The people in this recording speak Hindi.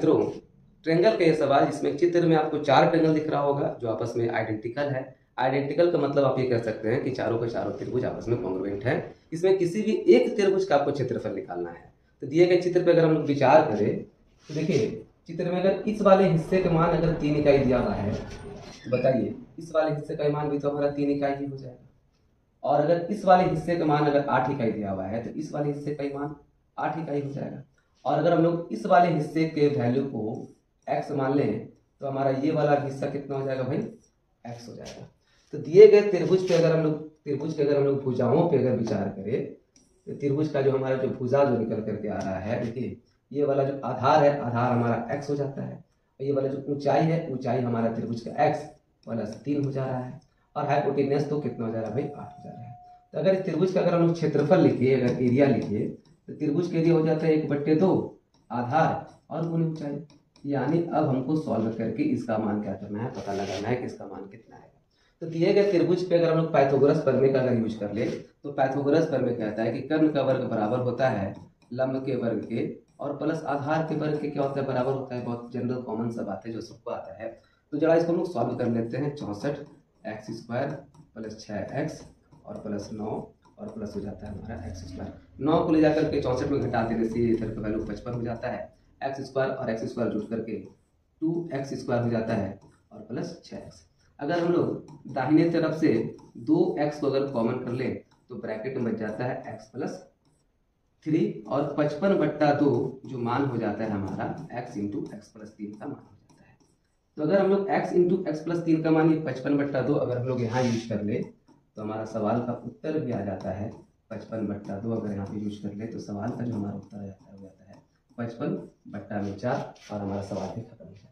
मित्रों, ट्रायंगल का ये सवाल जिसमें चित्र में आपको 4 ट्रायंगल दिख रहा होगा जो आपस में आइडेंटिकल है। आइडेंटिकल का मतलब आप ये कह सकते हैं कि चारों के चारों त्रिभुज आपस में कॉन्ग्रुएंट है। इसमें किसी भी एक त्रिभुज का आपको क्षेत्रफल निकालना है। तो दिए गए चित्र पे अगर हम लोग विचार करें तो देखिए, चित्र में अगर इस वाले हिस्से का मान अगर 3 इकाई दिया हुआ है तो बताइए इस वाले हिस्से का मान भी तो हमारा 3 इकाई ही हो जाएगा। और अगर इस वाले हिस्से का मान अगर 8 इकाई दिया हुआ है तो इस वाले हिस्से का मान 8 इकाई हो जाएगा। और अगर हम लोग इस वाले हिस्से के वैल्यू को x मान लें तो हमारा ये वाला हिस्सा कितना हो जाएगा भाई, x हो जाएगा। तो दिए गए त्रिभुज के अगर हम लोग भुजाओं पे अगर विचार करें तो त्रिभुज का जो हमारा जो भुजा जो निकल करके आ रहा है, देखिए ये वाला जो आधार है, आधार हमारा x हो जाता है। और ये वाला जो ऊंचाई है, ऊंचाई हमारा त्रिभुज का x वाला 3 हो जा रहा है। और हाइपोटेनस तो कितना हो जा रहा है भाई, 8 हो जा रहा है। तो अगर इस त्रिभुज का अगर हम लोग क्षेत्रफल लिखिए, अगर एरिया लिखिए तो त्रिभुज के एरिया हो जाता है 1/2 आधार और गुणे ऊंचाई। यानी अब हमको सॉल्व करके इसका मान क्या करना है, पता लगाना है कि इसका मान कितना है। तो दिए गए त्रिभुज पे अगर हम लोग पाइथागोरस प्रमेय का अगर यूज कर ले तो पाइथागोरस प्रमेय कहता है कि कर्ण का वर्ग बराबर होता है लंब के वर्ग के और प्लस आधार के वर्ग के क्या होता है, बराबर होता है। बहुत जनरल कॉमन सा बात है जो सबको आता है। तो जरा इसको हम लोग सॉल्व कर लेते हैं। 64x² प्लस 6x और प्लस 9 और प्लस हो जाता है हमारा x²। 9 को ले जाकर के 64 में घटा देने से इधर का वैल्यू 55 हो जाता है। x² और x² जुड़ करके 2x² हो जाता है और प्लस 6x। अगर हम लोग दाहिने तरफ से 2x को अगर कॉमन कर ले तो ब्रैकेट में बच जाता है x प्लस 3 और 55/2 जो मान हो जाता है हमारा x इंटू x प्लस 3 का मान हो जाता है। तो अगर हम लोग x इंटू x प्लस 3 का मान ये 55/2 अगर हम लोग यहाँ यूज कर ले तो हमारा सवाल का उत्तर भी आ जाता है 55/2। अगर यहाँ पे यूज कर ले तो सवाल का जो हमारा उत्तर आ जाता है वो आता है 55/4 और हमारा सवाल भी खत्म हो जाता है।